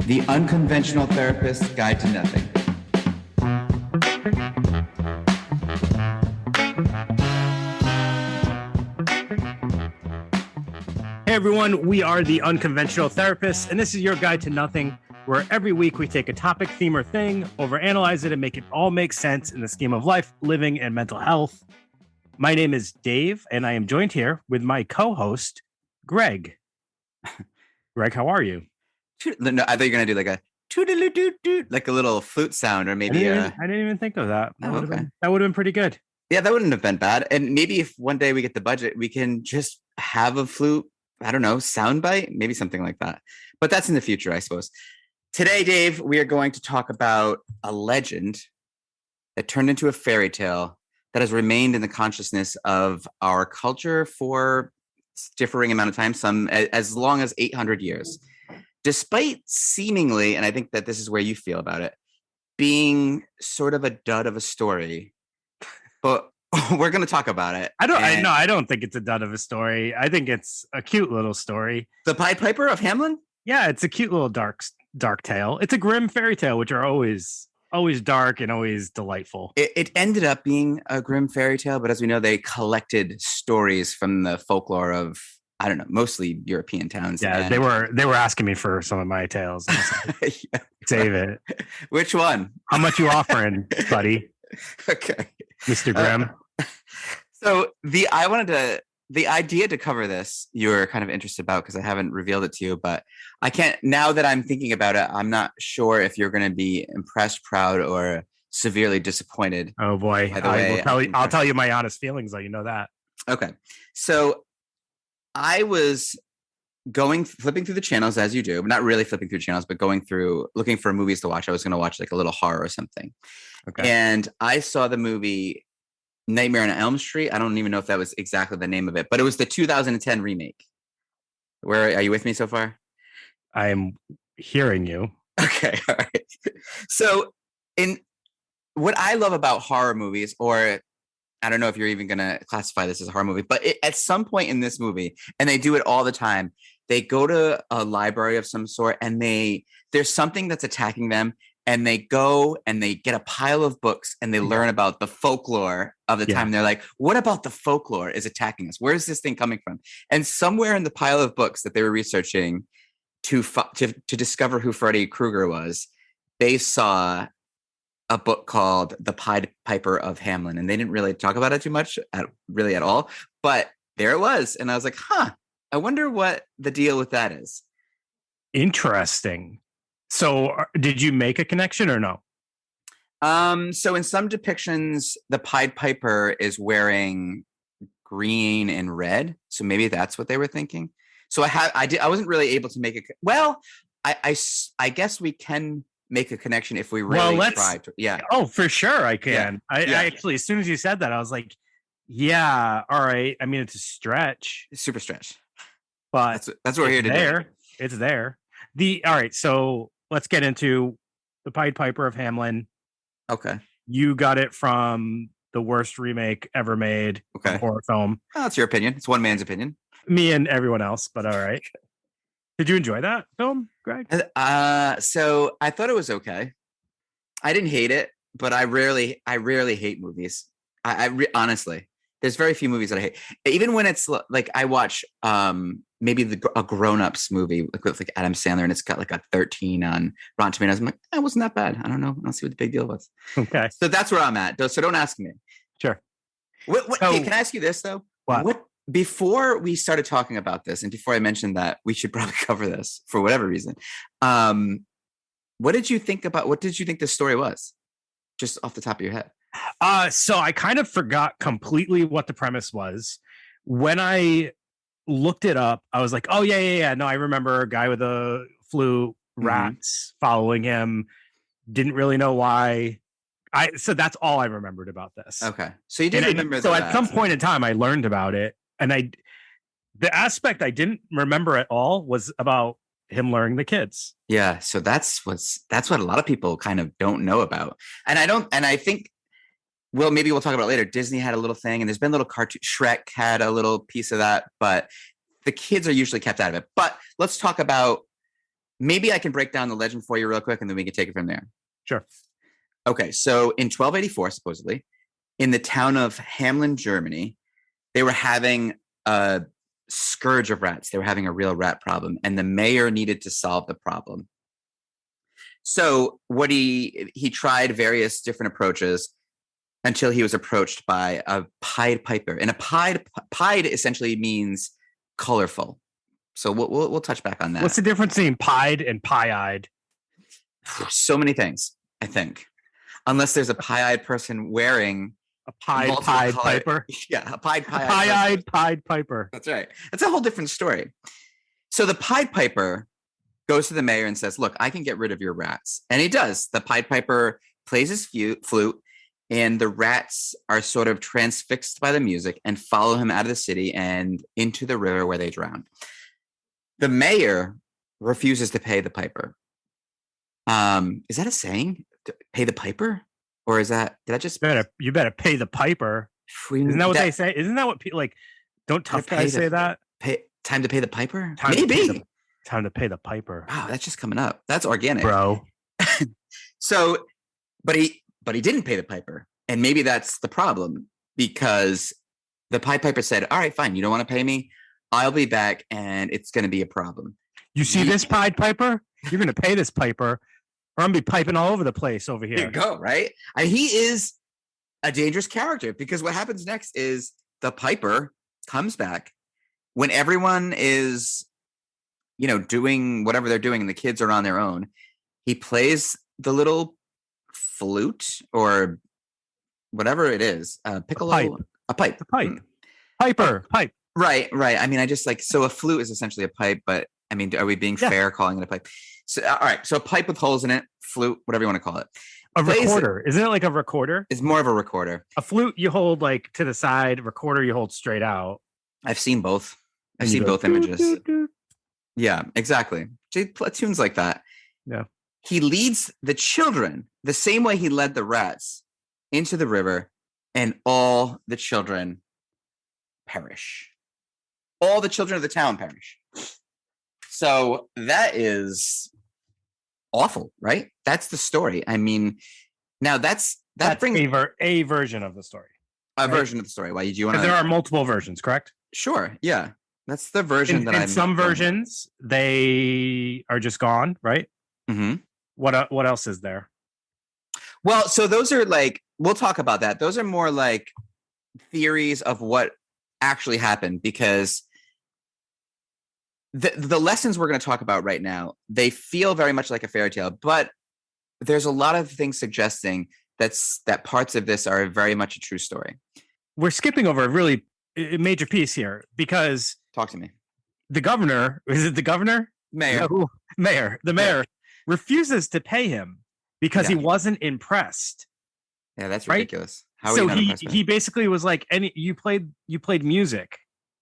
The Unconventional Therapist's Guide to Nothing. Hey everyone, we are the Unconventional Therapists, and this is your guide to nothing, where every week we take a topic, theme, or thing, overanalyze it, and make it all make sense in the scheme of life, living, and mental health. My name is Dave, and I am joined here with my co-host, Greg. Greg, how are you? No, I thought you were going to do like a toodaloo-doot-doot, like a little flute sound, or maybe I didn't even think of that. That would have been pretty good. Yeah, that wouldn't have been bad. And maybe if one day we get the budget, we can just have a flute, I don't know, soundbite, maybe something like that. But that's in the future, I suppose. Today, Dave, we are going to talk about a legend that turned into a fairy tale that has remained in the consciousness of our culture for differing amount of time, some as long as 800 years. Despite seemingly, and I think that this is where you feel about it, being sort of a dud of a story, but we're going to talk about it. I don't think it's a dud of a story. I think it's a cute little story. The Pied Piper of Hamelin? Yeah, it's a cute little dark tale. It's a grim fairy tale, which are always dark and always delightful. It ended up being a grim fairy tale, but as we know, they collected stories from the folklore of, I don't know, mostly European towns. Yeah, they were asking me for some of my tales. Like, yeah. Save it. Which one? How much you offering, buddy? Okay, Mr. Grimm. So the idea to cover this, you were kind of interested about because I haven't revealed it to you, but I can't, now that I'm thinking about it, I'm not sure if you're going to be impressed, proud, or severely disappointed. Oh boy. I'll tell you my honest feelings, though. You know that. Okay. So I was flipping through the channels as you do, but not really flipping through channels, but going through, looking for movies to watch. I was going to watch like a little horror or something. Okay. And I saw the movie Nightmare on Elm Street. I don't even know if that was exactly the name of it, but it was the 2010 remake. Where are you with me so far? I'm hearing you. Okay. All right. So what I love about horror movies, or I don't know if you're even going to classify this as a horror movie, but at some point in this movie, and they do it all the time, they go to a library of some sort and there's something that's attacking them. And they go and they get a pile of books and they learn about the folklore of the time. They're like, what about the folklore is attacking us? Where's this thing coming from? And somewhere in the pile of books that they were researching to discover who Freddy Krueger was, they saw a book called The Pied Piper of Hamelin. And they didn't really talk about it too much at all. But there it was. And I was like, I wonder what the deal with that is. Interesting. So did you make a connection or no? So in some depictions, the Pied Piper is wearing green and red. So maybe that's what they were thinking. So I wasn't really able to make it. Well, I guess we can make a connection if we really try to. Yeah. Oh, for sure I can. Yeah. I actually, as soon as you said that, I was like, yeah, all right. I mean, it's a stretch. It's super stretch. But that's what we're here to do. It's there. All right. So let's get into the Pied Piper of Hamelin. Okay. You got it from the worst remake ever made of a horror film. Well, that's your opinion. It's one man's opinion. Me and everyone else, but all right. Did you enjoy that film, Greg? So I thought it was okay. I didn't hate it, but I rarely hate movies. Honestly, there's very few movies that I hate. Even when it's like I watch maybe a Grown-Ups movie with like Adam Sandler and it's got like a 13 on Rotten Tomatoes. I'm like, that wasn't that bad. I don't know. I don't see what the big deal was. Okay. So that's where I'm at. So don't ask me. Sure. Can I ask you this though? What? Before we started talking about this and before I mentioned that we should probably cover this for whatever reason, what did you think the story was? Just off the top of your head. So I kind of forgot completely what the premise was. When I looked it up, I was like, oh, yeah. No, I remember a guy with a flu, rats following him. Didn't really know why. So that's all I remembered about this. Okay. So you did remember that. So at some point in time, I learned about it. And the aspect I didn't remember at all was about him luring the kids. Yeah. So that's what a lot of people kind of don't know about. And I think, well, maybe we'll talk about it later. Disney had a little thing and there's been little cartoon. Shrek had a little piece of that, but the kids are usually kept out of it. But let's talk about maybe I can break down the legend for you real quick, and then we can take it from there. Sure. Okay, so in 1284, supposedly, in the town of Hamelin, Germany, they were having a scourge of rats. They were having a real rat problem, and the mayor needed to solve the problem. So what he tried various different approaches until he was approached by a Pied Piper, and a pied essentially means colorful. So we'll touch back on that. What's the difference between pied and pie-eyed? So many things, I think, unless there's a pie-eyed person wearing A pied multiple Pied color- Piper. Yeah, a pie-eyed. Pie-eyed Pied Piper. That's right. That's a whole different story. So the Pied Piper goes to the mayor and says, "Look, I can get rid of your rats," and he does. The Pied Piper plays his flute, and the rats are sort of transfixed by the music and follow him out of the city and into the river where they drown. The mayor refuses to pay the piper. Is that a saying? Pay the piper, or is that? Did I just? You better pay the piper. Isn't that what they say? Isn't that what people like? Don't tough guys say that? Time to pay the piper. Time Maybe. Time to pay the piper. Wow, that's just coming up. That's organic, bro. So, but he didn't pay the piper, and maybe that's the problem, because the Pied Piper said, "All right, fine. You don't want to pay me. I'll be back, and it's going to be a problem." You see this Pied Piper? You're going to pay this piper, or I'm going to be piping all over the place over here. There you go, right? He is a dangerous character, because what happens next is the piper comes back when everyone is, doing whatever they're doing and the kids are on their own. He plays the little flute or whatever it is, piccolo, a pipe. Piper, pipe. Right. I mean, so a flute is essentially a pipe, but I mean, are we being fair calling it a pipe? So, all right. So a pipe with holes in it, flute, whatever you want to call it. A recorder. Isn't it like a recorder? It's more of a recorder. A flute you hold like to the side, recorder you hold straight out. I've seen both. I've seen both images. Yeah, exactly. Tunes like that. Yeah. He leads the children the same way he led the rats into the river, and all the children perish. All the children of the town perish. So that is awful, right? That's the story. I mean, now that brings a version of the story. A version of the story. Why do you want to? There are multiple versions, correct? Sure. Yeah, that's the version that I'm. In some versions, they are just gone, right? Mm-hmm. What else is there? Well, so those are like, we'll talk about that. Those are more like theories of what actually happened, because the lessons we're going to talk about right now, they feel very much like a fairy tale, but there's a lot of things suggesting that parts of this are very much a true story. We're skipping over a really major piece here, because talk to me. The governor, is it the governor? Mayor. No, mayor. The mayor refuses to pay him because he wasn't impressed. Yeah, that's ridiculous. Right? So he basically was like, you played music,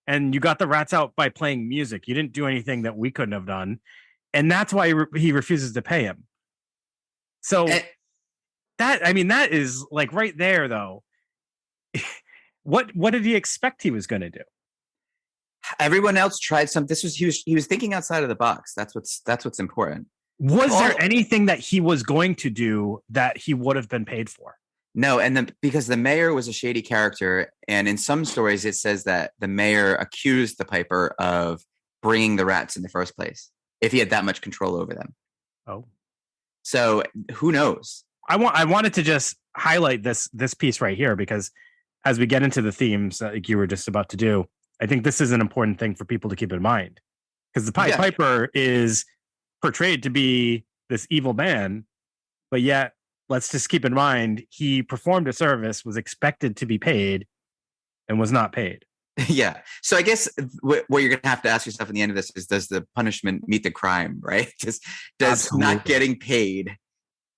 and you got the rats out by playing music. You didn't do anything that we couldn't have done, and that's why he refuses to pay him. So that is like right there, though. What did he expect he was going to do? Everyone else tried something. He was thinking outside of the box. That's what's important. Was there anything that he was going to do that he would have been paid for? No, and because the mayor was a shady character, and in some stories it says that the mayor accused the piper of bringing the rats in the first place, if he had that much control over them. Oh, so who knows? I wanted to just highlight this piece right here, because as we get into the themes like you were just about to do, I think this is an important thing for people to keep in mind, because the Pied Piper is portrayed to be this evil man, but yet let's just keep in mind he performed a service, was expected to be paid, and was not paid. Yeah. So I guess what you're going to have to ask yourself in the end of this is, does the punishment meet the crime, right? Does Absolutely. Not getting paid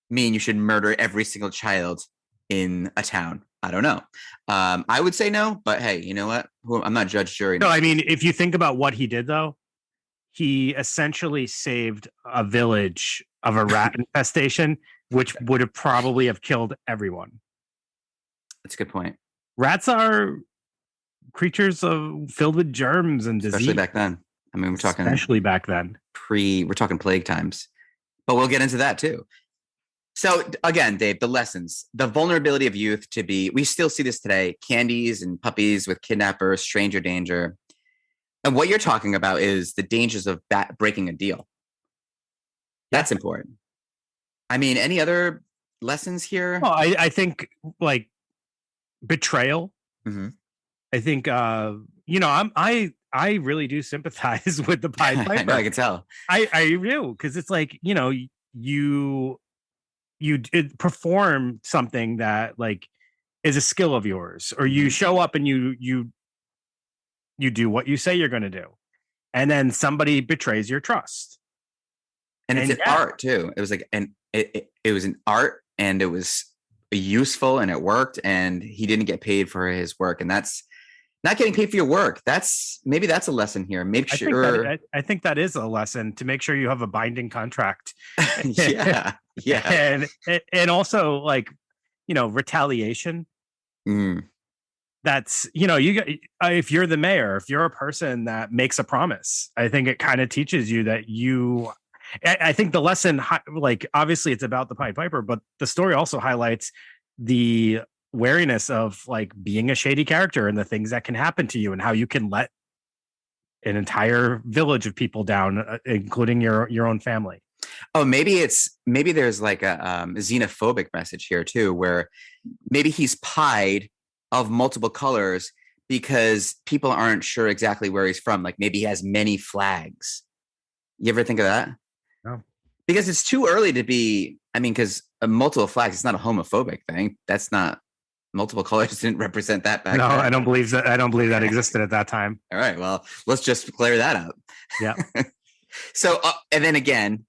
mean you should murder every single child in a town? I don't know. I would say no, but hey, you know what? I'm not judge, jury. No, I mean, if you think about what he did, though, he essentially saved a village of a rat infestation, which would have probably have killed everyone. That's a good point. Rats are creatures filled with germs and disease. Especially back then. I mean, we're talking. Especially back then. we're talking plague times, but we'll get into that too. So again, Dave, the lessons, the vulnerability of youth we still see this today, candies and puppies with kidnappers, stranger danger. And what you're talking about is the dangers of breaking a deal. That's important. I mean, any other lessons here? Well, I think like betrayal. Mm-hmm. I think I really do sympathize with the Pied Piper. I know, I can tell. I do, because it's like, you perform something that like is a skill of yours, or you show up and you do what you say you're going to do, and then somebody betrays your trust. And it's an art too. It was like, it was an art, and it was useful, and it worked, and he didn't get paid for his work. And that's not getting paid for your work. Maybe that's a lesson here. Make sure. I think that is a lesson, to make sure you have a binding contract. Yeah. And also, like, retaliation. That's, if you're the mayor, if you're a person that makes a promise, I think it kind of teaches you that I think the lesson, like, obviously it's about the Pied Piper, but the story also highlights the wariness of like being a shady character and the things that can happen to you, and how you can let an entire village of people down, including your own family. Oh, maybe there's like a xenophobic message here too, where maybe he's pied of multiple colors because people aren't sure exactly where he's from. Like maybe he has many flags. You ever think of that? No. Because it's too early to be, because multiple flags, it's not a homophobic thing. That's not, multiple colors didn't represent that back then. I don't believe that existed at that time. All right, well, let's just clear that up. Yeah. So, and then again,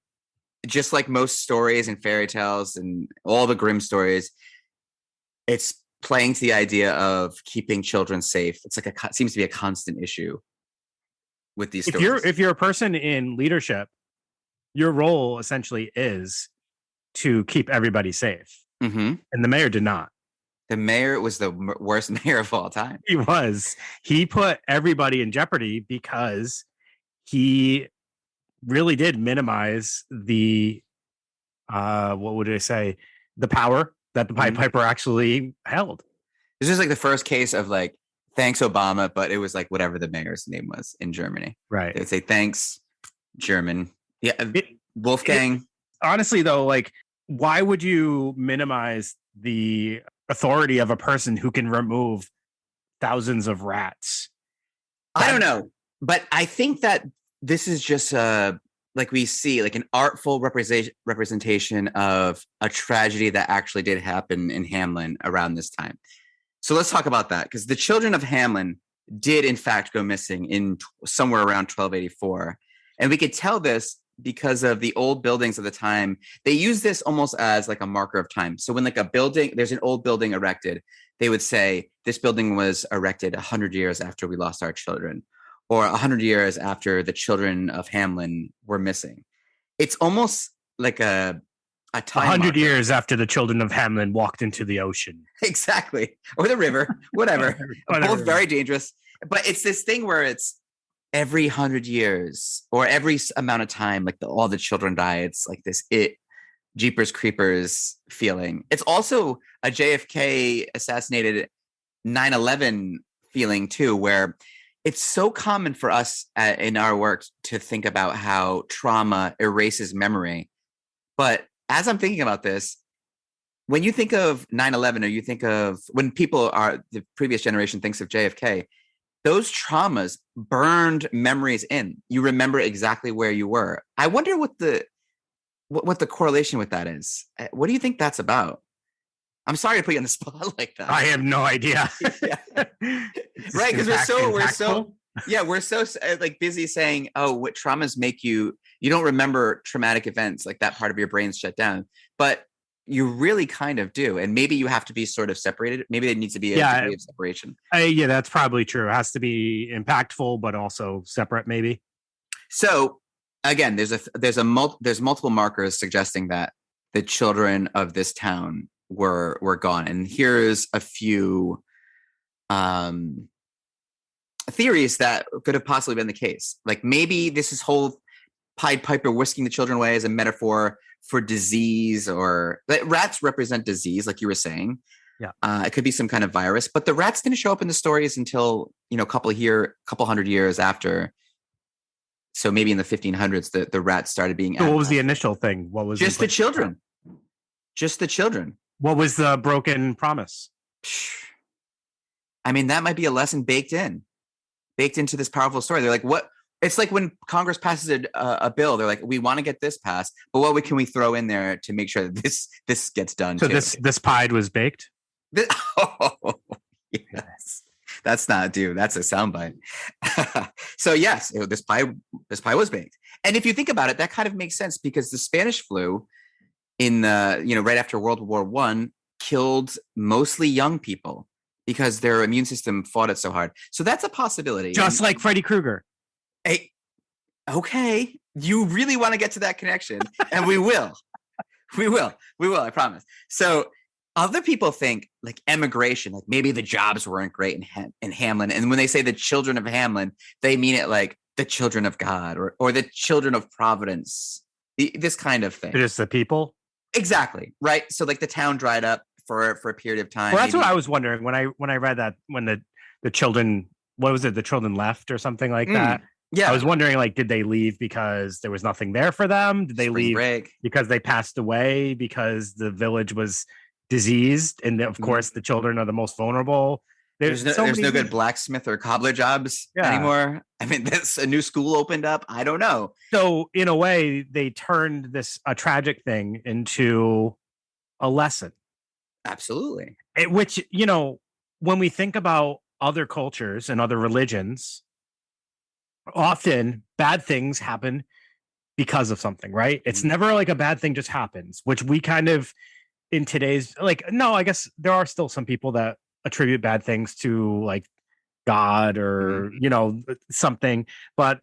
just like most stories and fairy tales and all the Grimm stories, it's playing to the idea of keeping children safe. It's like seems to be a constant issue with these stories. If you're a person in leadership, your role essentially is to keep everybody safe. Mm-hmm. And the mayor did not. The mayor was the worst mayor of all time. He was. He put everybody in jeopardy because he really did minimize the what would I say, the power that the Pied Piper actually held. This is like the first case of like, thanks Obama, but it was like whatever the mayor's name was in Germany. Right. They'd say thanks German. Yeah. Wolfgang. Honestly though, like, why would you minimize the authority of a person who can remove thousands of rats? I don't know, but I think that this is just like we see like an artful representation of a tragedy that actually did happen in Hamelin around this time. So let's talk about that, because the children of Hamelin did in fact go missing in somewhere around 1284. And we could tell this because of the old buildings of the time. They use this almost as like a marker of time. So when like there's an old building erected, they would say this building was erected 100 years after we lost our children, or 100 years after the children of Hamelin were missing. It's almost like a time 100 marker. years after the children of Hamelin walked into the ocean. Exactly. Or the river, whatever. Both very dangerous. But it's this thing where it's every 100 years or every amount of time, like all the children die. It's like this Jeepers Creepers feeling. It's also a JFK assassinated 9/11 feeling too, where it's so common for us in our work to think about how trauma erases memory. But as I'm thinking about this, when you think of 9/11, or you think of when the previous generation thinks of JFK, those traumas burned memories in. You remember exactly where you were. I wonder what the correlation with that is. What do you think that's about? I'm sorry to put you on the spot like that. I have no idea. Right, because we're so like busy saying, oh, what traumas make you don't remember traumatic events, like that part of your brain's shut down. But you really kind of do. And maybe you have to be sort of separated. Maybe there needs to be a degree of separation. Yeah, that's probably true. It has to be impactful, but also separate, maybe. So again, there's multiple markers suggesting that the children of this town were gone. And here's a few theories that could have possibly been the case. Like maybe this is Pied Piper whisking the children away as a metaphor for disease, or rats represent disease, like you were saying. Yeah. It could be some kind of virus, but the rats didn't show up in the stories until, a couple hundred years after. So maybe in the 1500s, the rats started being. So what was the initial thing? What was just the children? Just the children. What was the broken promise? I mean, that might be a lesson baked into this powerful story. They're like, what? It's like when Congress passes a bill, they're like, we want to get this passed, but what can we throw in there to make sure that this gets done? So too? this pie was baked? Yes. That's not, dude. That's a soundbite. So yes, this pie was baked. And if you think about it, that kind of makes sense because the Spanish flu in right after World War I killed mostly young people because their immune system fought it so hard. So that's a possibility. Just like Freddy Krueger. Hey, okay. You really want to get to that connection, and we will. We will, I promise. So other people think like emigration, like maybe the jobs weren't great in Hamlin. And when they say the children of Hamlin, they mean it like the children of God or the children of Providence, this kind of thing. Just the people? Exactly. Right. So like the town dried up for a period of time. Well, that's what I was wondering when I read that, when the children, what was it? The children left or something like that. Yeah. I was wondering, like, did they leave because there was nothing there for them? Did they Spring leave break. because they passed away, because the village was diseased? And of course, the children are the most vulnerable. There's no good blacksmith or cobbler jobs anymore. I mean, a new school opened up. I don't know. So in a way, they turned a tragic thing into a lesson. Absolutely. Which, when we think about other cultures and other religions, often bad things happen because of something, right? It's never like a bad thing just happens, which we kind of in today's, like, no, I guess there are still some people that attribute bad things to like God or, something. But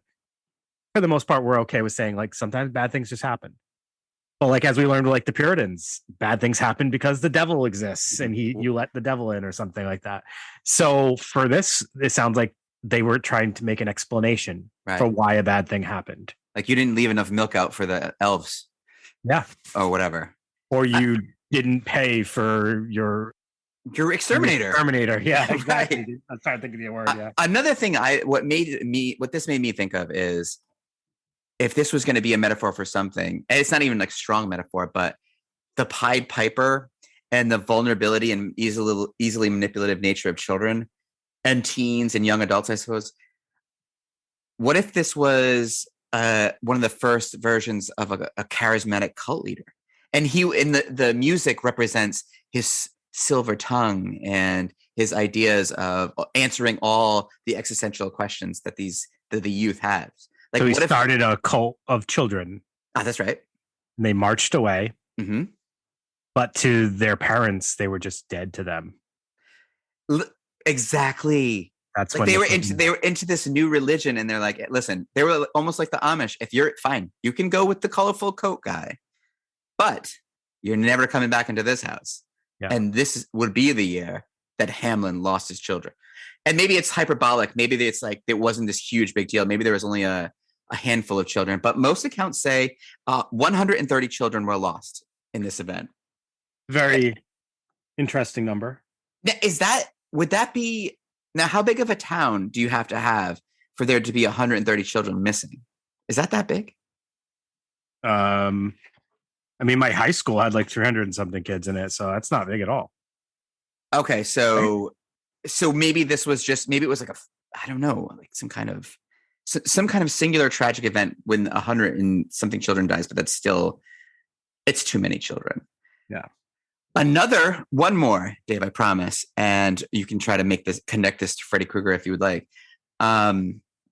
for the most part, we're okay with saying like sometimes bad things just happen. But like, as we learned, like the Puritans, bad things happen because the devil exists and you let the devil in or something like that. So for this, it sounds like they were trying to make an explanation for why a bad thing happened. Like you didn't leave enough milk out for the elves. Yeah. Or whatever. Or you didn't pay for your exterminator. Exterminator. Yeah, exactly. Right. I'm trying to think of the word. Yeah. Another thing what this made me think of is if this was going to be a metaphor for something, and it's not even like strong metaphor, but the Pied Piper and the vulnerability and easily manipulative nature of children and teens and young adults, I suppose. What if this was one of the first versions of a charismatic cult leader? And the music represents his silver tongue and his ideas of answering all the existential questions that the youth has. Like, so he started a cult of children. That's right. And they marched away. Mm-hmm. But to their parents, they were just dead to them. Exactly. That's like when they were into this new religion, and they're like, listen, they were almost like the Amish. If you're fine, you can go with the colorful coat guy, but you're never coming back into this house. Yeah. And this would be the year that Hamlin lost his children. And maybe it's hyperbolic. Maybe it's like it wasn't this huge big deal. Maybe there was only a handful of children, but most accounts say 130 children were lost in this event. Very interesting number. Now, would that be, now how big of a town do you have to have for there to be 130 children missing? Is that big? I mean, my high school had like 300 and something kids in it, so that's not big at all. Okay, so maybe this was maybe it was like I don't know, like some kind of singular tragic event when 100 and something children dies, but that's still, it's too many children. Yeah. One more, Dave, I promise, and you can try to connect this to Freddy Krueger if you would like.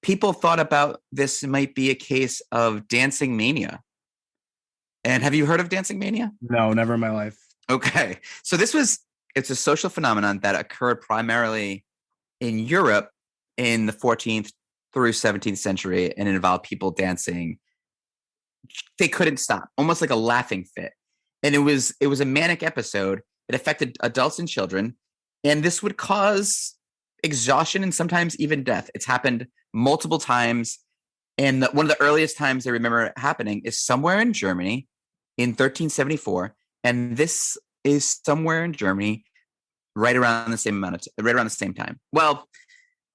People thought about this might be a case of dancing mania. And have you heard of dancing mania? No, never in my life. Okay. So it's a social phenomenon that occurred primarily in Europe in the 14th through 17th century, and it involved people dancing. They couldn't stop, almost like a laughing fit. And it was a manic episode. It affected adults and children, and this would cause exhaustion and sometimes even death. It's happened multiple times, And one of the earliest times I remember it happening is somewhere in Germany in 1374. And this is somewhere in Germany right around the same right around the same time. Well,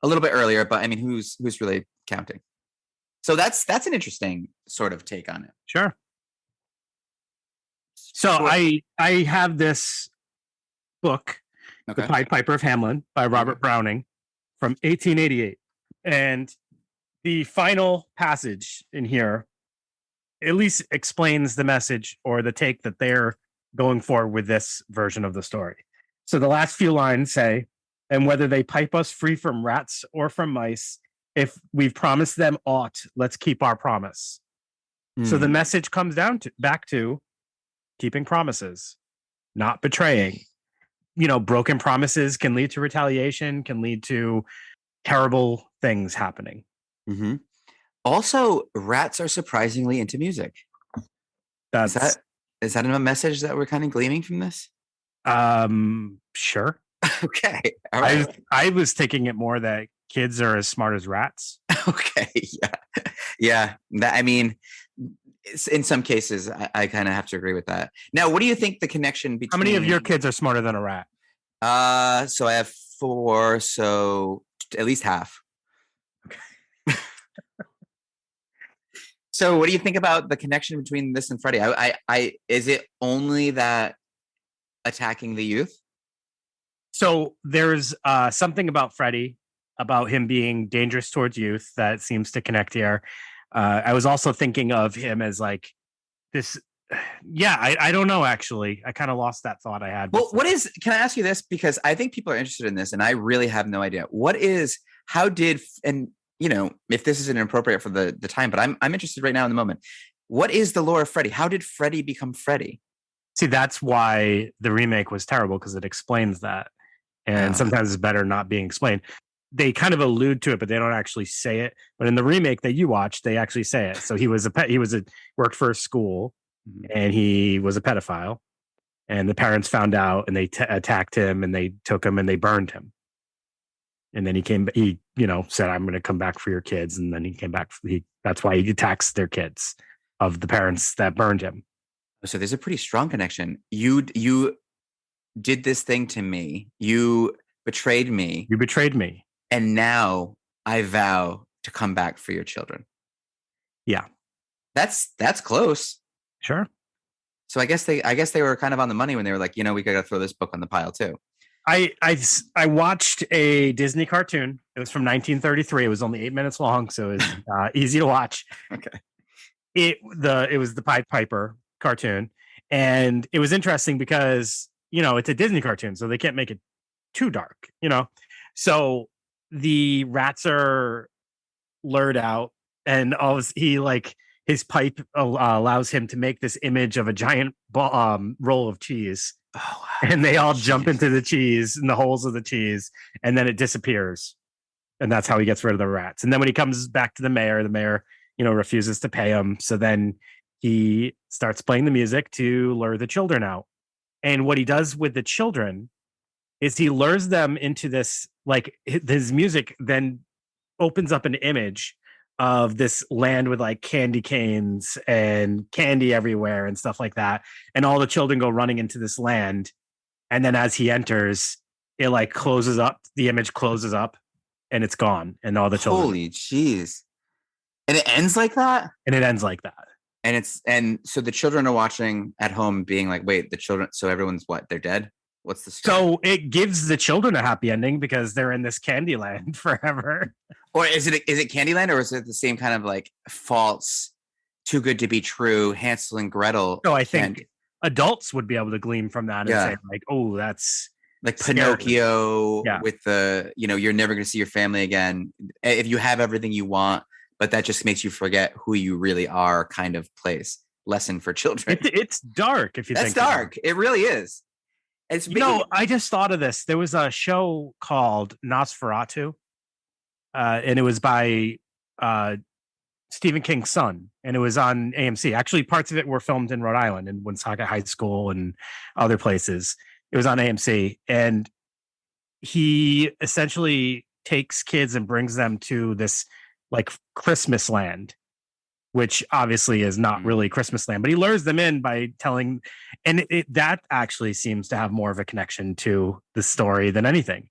a little bit earlier, but I mean, who's really counting? So that's an interesting sort of take on it. Sure. So I have this book, Okay. The Pied Piper of Hamelin by Robert Browning from 1888. And the final passage in here at least explains the message or the take that they're going for with this version of the story. So the last few lines say, and whether they pipe us free from rats or from mice, if we've promised them aught, let's keep our promise. So the message comes down to back to keeping promises, not betraying. You know, broken promises can lead to retaliation, can lead to terrible things happening. Mm-hmm. Also, rats are surprisingly into music. Is that a message that we're kind of gleaming from this? Sure. Okay. All right. I was taking it more that kids are as smart as rats. Okay. Yeah. I mean, in some cases, I kind of have to agree with that. Now, what do you think the connection between? How many of your kids are smarter than a rat? So I have 4, so at least half. Okay. So, what do you think about the connection between this and Freddy? Is it only that attacking the youth? So there's something about Freddy, about him being dangerous towards youth that seems to connect here. I was also thinking of him as like this. Yeah, I don't know, actually. I kind of lost that thought I had. Well, can I ask you this? Because I think people are interested in this and I really have no idea. And you know, if this isn't appropriate for the time, but I'm interested right now in the moment. What is the lore of Freddy? How did Freddy become Freddy? See, that's why the remake was terrible, because it explains that. And sometimes it's better not being explained. They kind of allude to it, but they don't actually say it. But in the remake that you watched, they actually say it. So he worked for a school, and he was a pedophile. And the parents found out, and they attacked him, and they took him and they burned him. And then he said, "I'm going to come back for your kids." And then he came back. That's why he attacks their kids of the parents that burned him. So there's a pretty strong connection. You did this thing to me. You betrayed me. And now I vow to come back for your children. Yeah. That's close. Sure. So I guess they were kind of on the money when they were like, we got to throw this book on the pile too. I watched a Disney cartoon. It was from 1933. It was only 8 minutes long, so it was easy to watch. Okay. It was the Pied Piper cartoon, and it was interesting because it's a Disney cartoon, so they can't make it too dark. So the rats are lured out, and his pipe allows him to make this image of a giant roll of cheese. Oh, wow. And they all jump into the cheese, in the holes of the cheese, and then it disappears. And that's how he gets rid of the rats. And then when he comes back to the mayor, refuses to pay him. So then he starts playing the music to lure the children out. And what he does with the children is he lures them into this, like, his music then opens up an image of this land with like candy canes and candy everywhere and stuff like that. And all the children go running into this land. And then as he enters, it like closes up, the image closes up and it's gone. And all the children. Holy jeez. And it ends like that? And it ends like that. And so the children are watching at home being like, wait, the children, so everyone's what? They're dead? What's the story? So it gives the children a happy ending because they're in this candy land forever. Or is it Candyland, or is it the same kind of like false, too good to be true, Hansel and Gretel? So I think adults would be able to glean from that and say like, oh, that's like scary. Pinocchio with the, you're never going to see your family again. If you have everything you want, but that just makes you forget who you really are kind of place. Lesson for children. It's dark if you think. That's dark. It really is. I just thought of this. There was a show called Nosferatu, and it was by Stephen King's son, and it was on AMC. Actually, parts of it were filmed in Rhode Island, in Woonsocket High School and other places. It was on AMC, and he essentially takes kids and brings them to this like Christmas Land, which obviously is not really Christmas Land, but he lures them in by telling, and that actually seems to have more of a connection to the story than anything.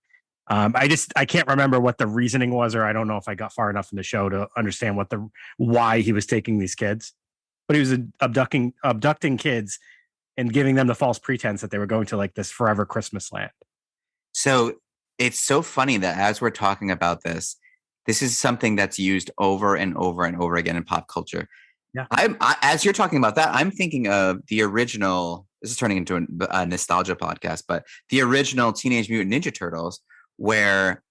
I can't remember what the reasoning was, or I don't know if I got far enough in the show to understand why he was taking these kids, but he was abducting kids and giving them the false pretense that they were going to like this forever Christmas land. So it's so funny that as we're talking about this is something that's used over and over and over again in pop culture. Yeah. As you're talking about that, I'm thinking of the original. This is turning into a nostalgia podcast, but the original Teenage Mutant Ninja Turtles, where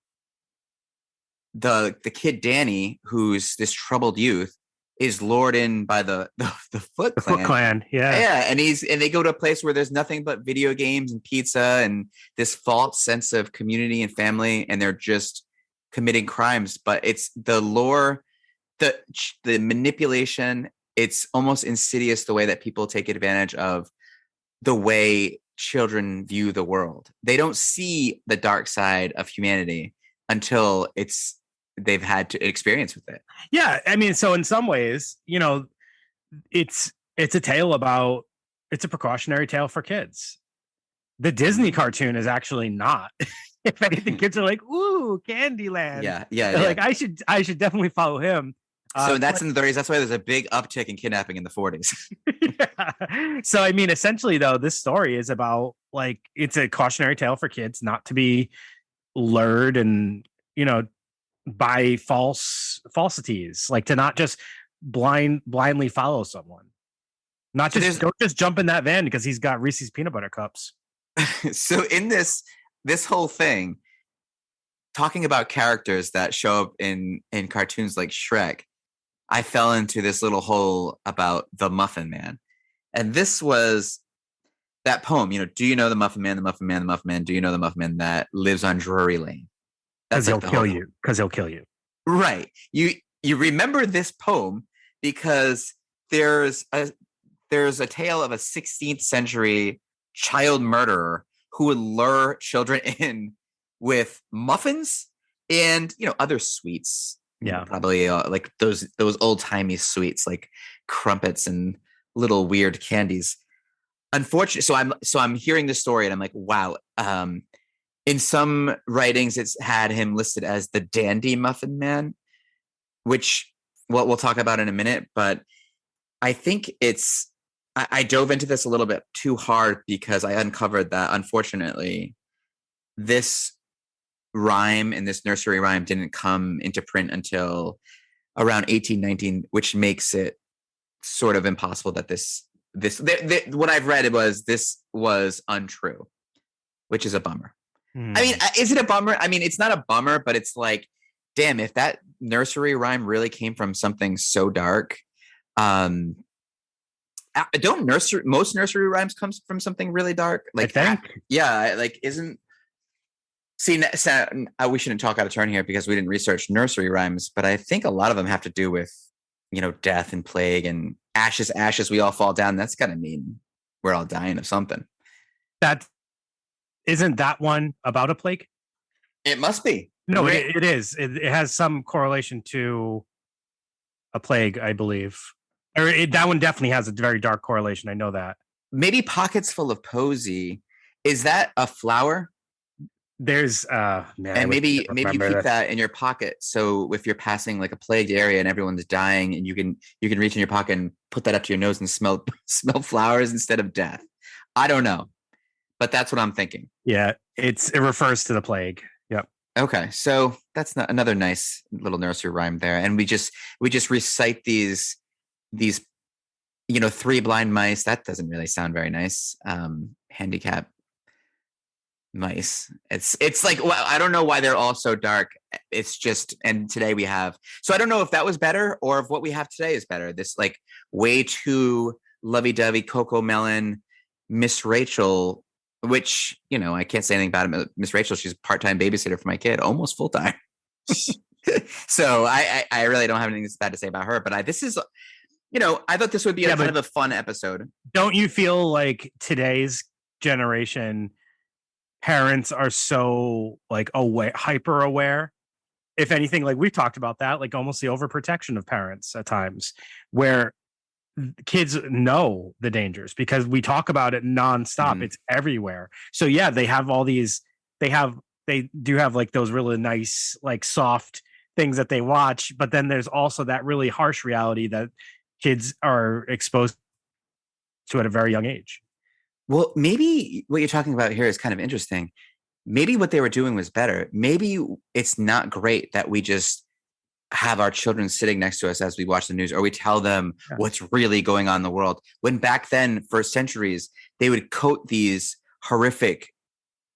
the kid Danny, who's this troubled youth, is lured in by the Foot Clan. Foot Clan, yeah, and they go to a place where there's nothing but video games and pizza and this false sense of community and family, and they're just committing crimes. But it's the lore, the manipulation. It's almost insidious the way that people take advantage of the way children view the world. They don't see the dark side of humanity until they've had to experience with it. Yeah, I mean, so in some ways, it's a precautionary tale for kids. The Disney cartoon is actually not. If anything, kids are like, "Ooh, Candyland." Yeah. Like I should definitely follow him. So that's in the 30s. That's why there's a big uptick in kidnapping in the 40s. Yeah. So I mean, essentially, though, this story is about it's a cautionary tale for kids not to be lured and by falsities, like to not just blindly follow someone. Not just don't just jump in that van because he's got Reese's peanut butter cups. So in this whole thing, talking about characters that show up in cartoons like Shrek, I fell into this little hole about the Muffin Man. And this was that poem, do you know the Muffin Man, the Muffin Man, the Muffin Man? Do you know the Muffin Man that lives on Drury Lane? Because he'll kill you. Because he'll kill you. Right. You remember this poem because there's a tale of a 16th century child murderer who would lure children in with muffins and other sweets. Yeah, probably like those old timey sweets like crumpets and little weird candies. Unfortunately, so I'm hearing this story and I'm like, wow. In some writings, it's had him listed as the Dandy Muffin Man, which we'll talk about in a minute. But I think I dove into this a little bit too hard because I uncovered that, unfortunately, this rhyme and this nursery rhyme didn't come into print until around 1819, which makes it sort of impossible that what I've read this was untrue, which is a bummer. I mean, is it a bummer? I mean, it's not a bummer, but it's like, damn, if that nursery rhyme really came from something so dark, most nursery rhymes comes from something really dark? Like, I think. Yeah, like isn't. See, we shouldn't talk out of turn here because we didn't research nursery rhymes, but I think a lot of them have to do with, death and plague and ashes, ashes, we all fall down. That's gotta mean we're all dying of something. Isn't that one about a plague? It must be. No, it is. It has some correlation to a plague, I believe. That one definitely has a very dark correlation. I know that. Maybe Pockets Full of Posy. Is that a flower? There's and maybe you keep that in your pocket. So if you're passing like a plagued area and everyone's dying, and you can reach in your pocket and put that up to your nose and smell flowers instead of death. I don't know, but that's what I'm thinking. Yeah, it refers to the plague. Yep. Okay, so that's not another nice little nursery rhyme there, and we just recite these three blind mice. That doesn't really sound very nice. Handicap mice. It's like, well, I don't know why they're all so dark. It's just, and today we have. So I don't know if that was better or if what we have today is better. This like way too lovey-dovey Coco Melon Miss Rachel. Which, I can't say anything about Miss Rachel. She's a part-time babysitter for my kid, almost full-time. So I really don't have anything bad to say about her. But I thought this would be kind of a fun episode. Don't you feel like today's generation parents are so like hyper aware if anything, like we've talked about that, like almost the overprotection of parents at times, where kids know the dangers because we talk about it nonstop. Mhm. It's everywhere. So yeah, they have all these. They do have like those really nice, like soft things that they watch, but then there's also that really harsh reality that kids are exposed to at a very young age. Well, maybe what you're talking about here is kind of interesting. Maybe what they were doing was better. Maybe it's not great that we just have our children sitting next to us as we watch the news, or we tell them Yeah. what's really going on in the world. When back then, for centuries, they would coat these horrific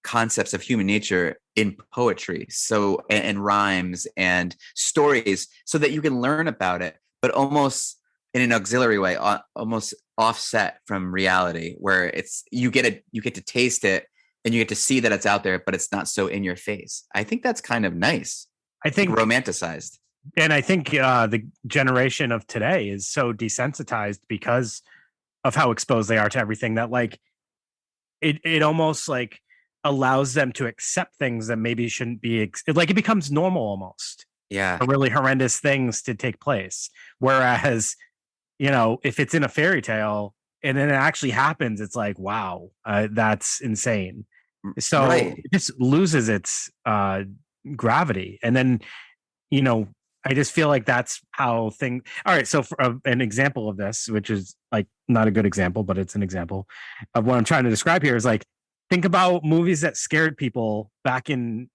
concepts of human nature in poetry, so and rhymes and stories, so that you can learn about it, but almost in an auxiliary way, almost offset from reality, where it's you get to taste it and you get to see that it's out there, but it's not so in your face. I think that's kind of nice, I think romanticized. And I think the generation of today is so desensitized because of how exposed they are to everything that like it almost like allows them to accept things that maybe shouldn't be like it becomes normal almost Yeah. for really horrendous things to take place. Whereas, if it's in a fairy tale and then it actually happens, it's like, wow, that's insane. So Right. it just loses its gravity. And then, you know, I just feel like that's how things. All right, so for an example of this, which is like not a good example, but it's an example of what I'm trying to describe here, is like think about movies that scared people back in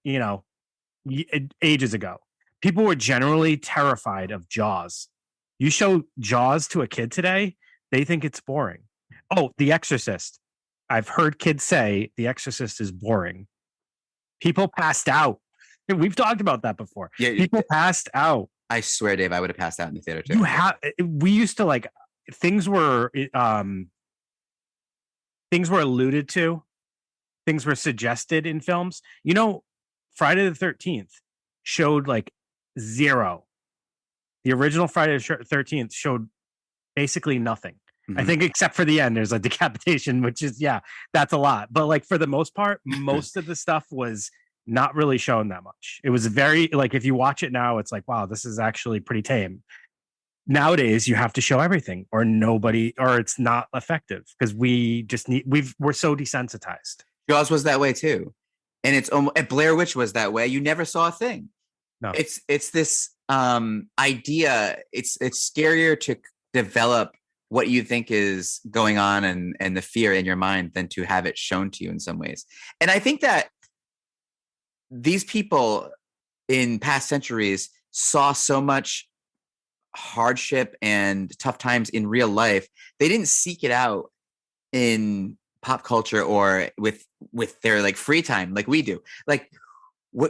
ages ago. People were generally terrified of Jaws. You show Jaws to a kid today, they think it's boring. Oh, The Exorcist. I've heard kids say The Exorcist is boring. People passed out. We've talked about that before. Yeah. People passed out. I swear, Dave, I would have passed out in the theater too. You have. We used to like things were things were alluded to, things were suggested in films. Friday the 13th showed like zero. The original Friday the 13th showed basically nothing. I Mhm. think except for the end, there's a decapitation, which is that's a lot. But like for the most part, most of the stuff was not really shown that much. It was very like if you watch it now, it's like, wow, this is actually pretty tame. Nowadays, you have to show everything, or nobody, or it's not effective because we're so desensitized. Jaws was that way too, and it's almost Blair Witch was that way. You never saw a thing. No. It's this idea. It's scarier to develop what you think is going on and the fear in your mind than to have it shown to you in some ways. And I think that these people in past centuries saw so much hardship and tough times in real life. They didn't seek it out in pop culture or with their like free time like we do. Like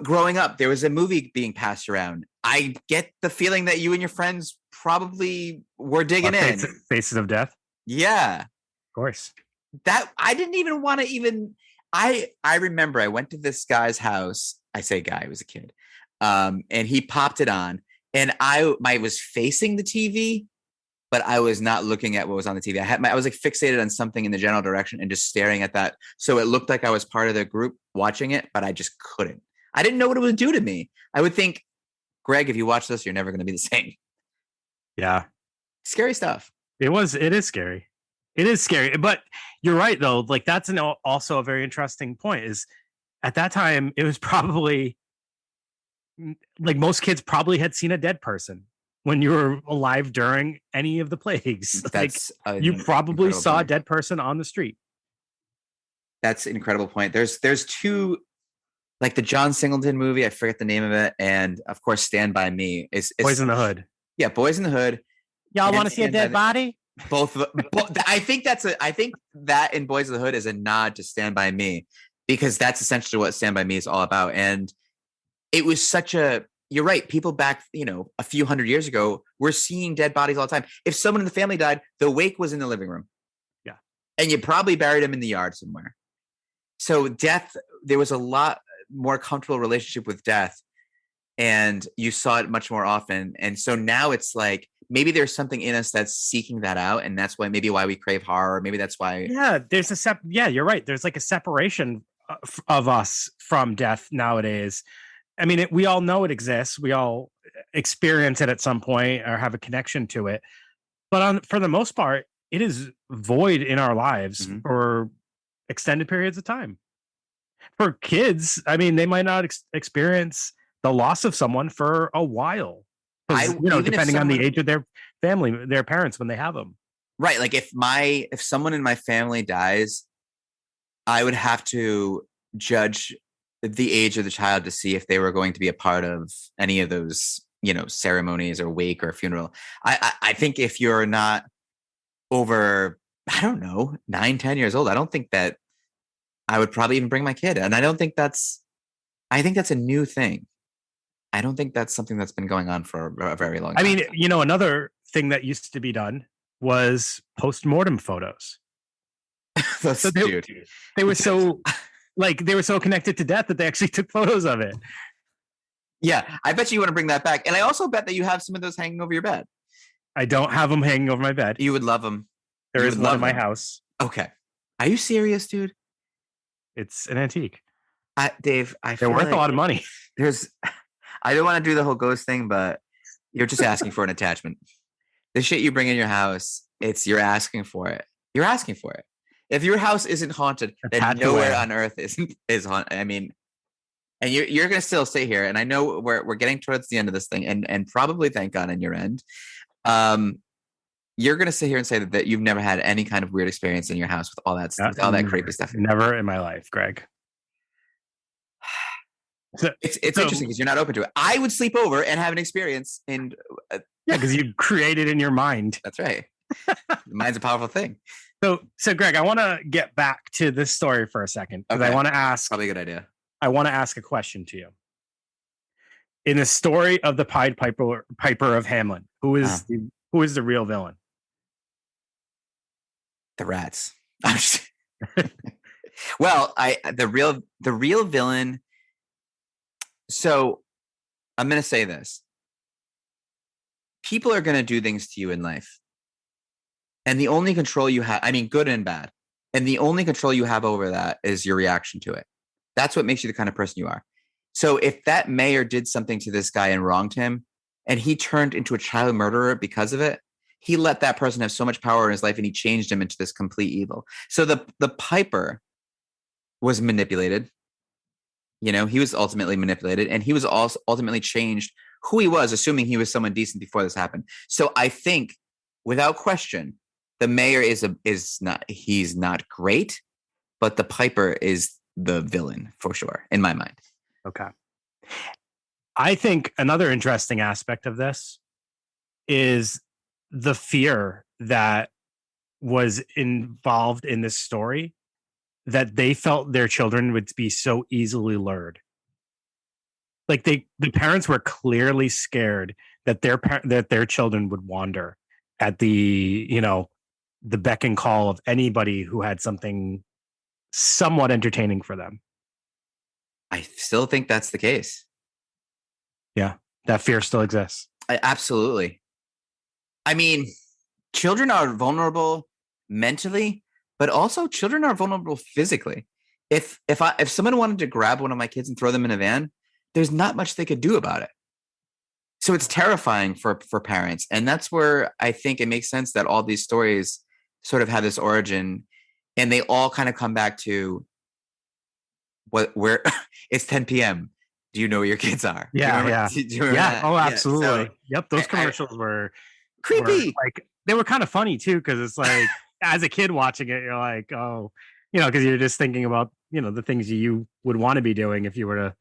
growing up, there was a movie being passed around. I get the feeling that you and your friends probably were digging in. Faces of Death. Yeah. Of course. That I didn't even want to even. I remember I went to this guy's house. I say guy, I was a kid, and he popped it on, and I was facing the TV, but I was not looking at what was on the TV. I was like fixated on something in the general direction and just staring at that. So it looked like I was part of the group watching it, but I just couldn't. I didn't know what it would do to me. I would think, Greg, if you watch this, you're never going to be the same. Yeah. Scary stuff. It is scary. It is scary. But you're right, though. Like, that's also a very interesting point is at that time, it was probably like most kids probably had seen a dead person when you were alive during any of the plagues. That's like, you probably saw point. A dead person on the street. That's an incredible point. There's two, like the John Singleton movie, I forget the name of it, and of course, Stand By Me is Boys in the Hood. Yeah, Boys in the Hood. Y'all want to see a dead body? Both. I think that in Boys in the Hood is a nod to Stand By Me, because that's essentially what Stand By Me is all about. And it was you're right. People back, a few hundred years ago were seeing dead bodies all the time. If someone in the family died, the wake was in the living room. Yeah. And you probably buried him in the yard somewhere. So death, there was a lot more comfortable relationship with death, and you saw it much more often. And so now it's like, maybe there's something in us that's seeking that out. And that's why we crave horror. Maybe that's why. Yeah. You're right. There's like a separation of us from death nowadays. I mean, we all know it exists. We all experience it at some point or have a connection to it. But for the most part, it is void in our lives Mhm. for extended periods of time. For kids, I mean, they might not experience the loss of someone for a while, because Even if depending on the someone, age of their family, their parents when they have them. right, like if someone in my family dies, I would have to judge the age of the child to see if they were going to be a part of any of those, ceremonies or wake or funeral. I think if you're not over, I don't know, 9, 10 years old, I don't think that I would probably even bring my kid. And I think that's a new thing. I don't think that's something that's been going on for a very long I time. mean, another thing that used to be done was post-mortem photos. So Dude, they were so they were so connected to death that they actually took photos of it. yeah, I bet you want to bring that back. And I also bet that you have some of those hanging over your bed. I don't have them hanging over my bed. You would love them. There You is would one love in my them. house. Okay. Are you serious, dude? It's an antique. Dave, I They're feel worth like a lot of money. I don't want to do the whole ghost thing, but you're just asking for an attachment. The shit you bring in your house, you're asking for it. You're asking for it. If your house isn't haunted, then Attach nowhere away. on earth is haunted. I mean, and you're gonna still stay here. And I know we're getting towards the end of this thing, and probably thank God on your end. You're gonna sit here and say that you've never had any kind of weird experience in your house with all that with all that creepy stuff. Never in my life, Greg. So, It's interesting because you're not open to it. I would sleep over and have an experience, and yeah, because you create it in your mind. that's right. The mind's a powerful thing. So Greg, I want to get back to this story for a second because Okay. I want to ask. Probably a good idea. I want to ask a question to you. In the story of the Pied Piper of Hamelin, who is the real villain? The rats. Well, the real villain. So I'm going to say this. People are going to do things to you in life. And the only control you have, I mean, good and bad. And the only control you have over that is your reaction to it. That's what makes you the kind of person you are. So if that mayor did something to this guy and wronged him, and he turned into a child murderer because of it, he let that person have so much power in his life and he changed him into this complete evil. So the Piper was manipulated. He was ultimately manipulated, and he was also ultimately changed who he was, assuming he was someone decent before this happened. So I think, without question, the mayor is not great, but the Piper is the villain for sure, in my mind. Okay. I think another interesting aspect of this is the fear that was involved in this story, that they felt their children would be so easily lured. Like the parents were clearly scared that their children would wander at the beck and call of anybody who had something somewhat entertaining for them. I still think that's the case. Yeah, that fear still exists. Absolutely. I mean, children are vulnerable mentally, but also children are vulnerable physically. If someone wanted to grab one of my kids and throw them in a van, there's not much they could do about it. So it's terrifying for parents. And that's where I think it makes sense that all these stories sort of have this origin, and they all kind of come back to where it's 10 p.m. Do you know where your kids are? Yeah. Do you remember Yeah. that? Oh, absolutely. So Yep. Those commercials were creepy. They were kind of funny too, because it's like as a kid watching it, you're like, oh, because you're just thinking about the things you would want to be doing if you were to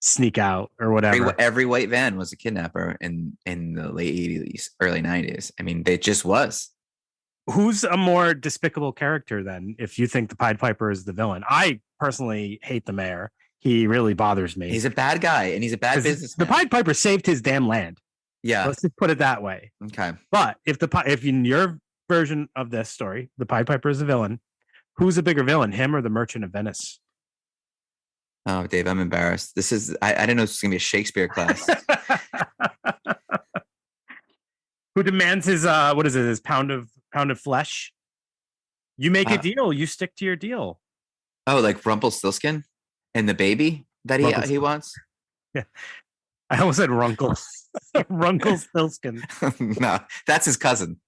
sneak out or whatever. Every white van was a kidnapper in the late 80s, early 90s. I mean, they just was. Who's a more despicable character then, if you think the Pied Piper is the villain? I personally hate the mayor. He really bothers me. He's a bad guy, and he's a bad businessman. The Pied Piper saved his damn land. Yeah. Let's just put it that way. Okay. But if in your version of this story, the Pied Piper is the villain, who's a bigger villain, him or the Merchant of Venice? Oh, Dave, I'm embarrassed. I didn't know this was going to be a Shakespeare class. Who demands his his pound of flesh? You make a deal, you stick to your deal. Oh, like Rumpelstiltskin and the baby that he wants? I almost said Runkle. Rumpelstiltskin. No, that's his cousin.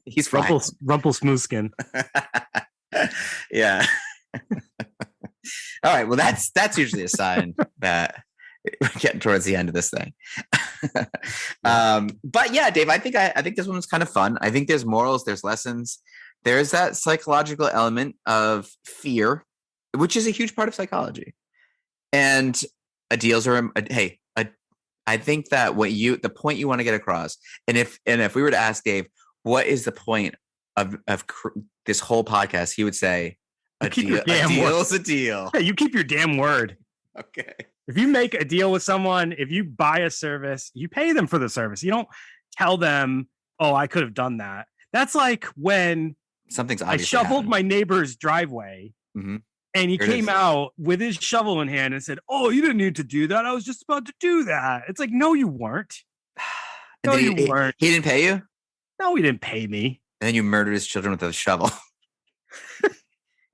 He's fine. Rumpelsmoothskin. Yeah. All right. Well, that's usually a sign that we're getting towards the end of this thing. But yeah, Dave, I think this one was kind of fun. I think there's morals, there's lessons, there's that psychological element of fear, which is a huge part of psychology. And ideals are I think that the point you want to get across, and if we were to ask Dave, what is the point of this whole podcast, he would say, a deal is a deal. Yeah, you keep your damn word. Okay. If you make a deal with someone, if you buy a service, you pay them for the service. You don't tell them, "Oh, I could have done that." That's like when I shoveled my neighbor's driveway, and he came out with his shovel in hand and said, "Oh, you didn't need to do that. I was just about to do that." It's like, no, you weren't. No, you weren't. He didn't pay you? No, he didn't pay me. And then you murdered his children with a shovel.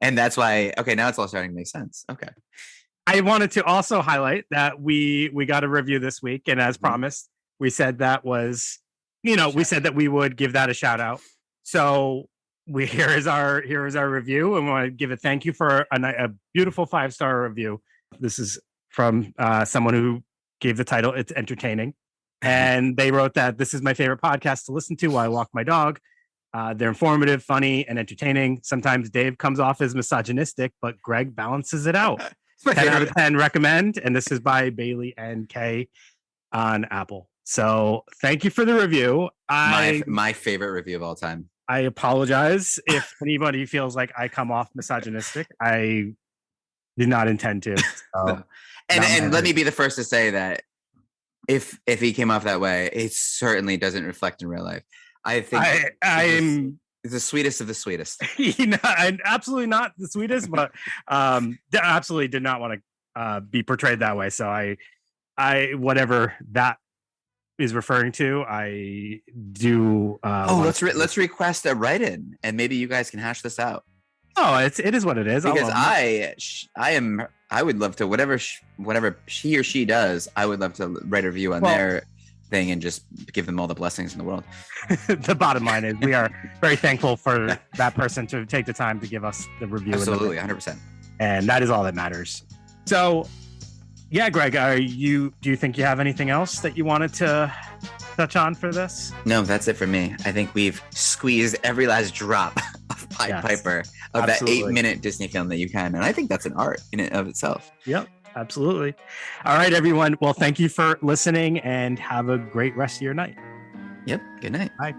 And that's why, okay, now it's all starting to make sense. Okay. I wanted to also highlight that we got a review this week, and as promised, we said that was, we said that we would give that a shout out. So here is our review, and we want to give a thank you for a beautiful 5-star review. This is from someone who gave the title "It's Entertaining," and they wrote that this is my favorite podcast to listen to while I walk my dog. They're informative, funny, and entertaining. Sometimes Dave comes off as misogynistic, but Greg balances it out. 10 out of 10 recommend. And this is by Bailey and Kay on Apple. So thank you for the review. My favorite review of all time. I apologize if anybody feels like I come off misogynistic. I did not intend to. So no. And let me be the first to say that if he came off that way, it certainly doesn't reflect in real life. I think I'm the sweetest of the sweetest. I'm absolutely not the sweetest, but absolutely did not want to be portrayed that way. So I whatever that is referring to, I do. Let's request a write-in, and maybe you guys can hash this out. Oh, it is what it is. Because I would love to whatever she or she does. I would love to write a review on their thing and just give them all the blessings in the world. The bottom line is we are very thankful for that person to take the time to give us the review. Absolutely, 100%. And that is all that matters. So, yeah, Greg, do you think you have anything else that you wanted to touch on for this? No, that's it for me. I think we've squeezed every last drop of Pied Piper of that 8-minute Disney film that you can. And I think that's an art in and of itself. Yep. Absolutely. All right, everyone. Well, thank you for listening and have a great rest of your night. Yep. Good night. Bye.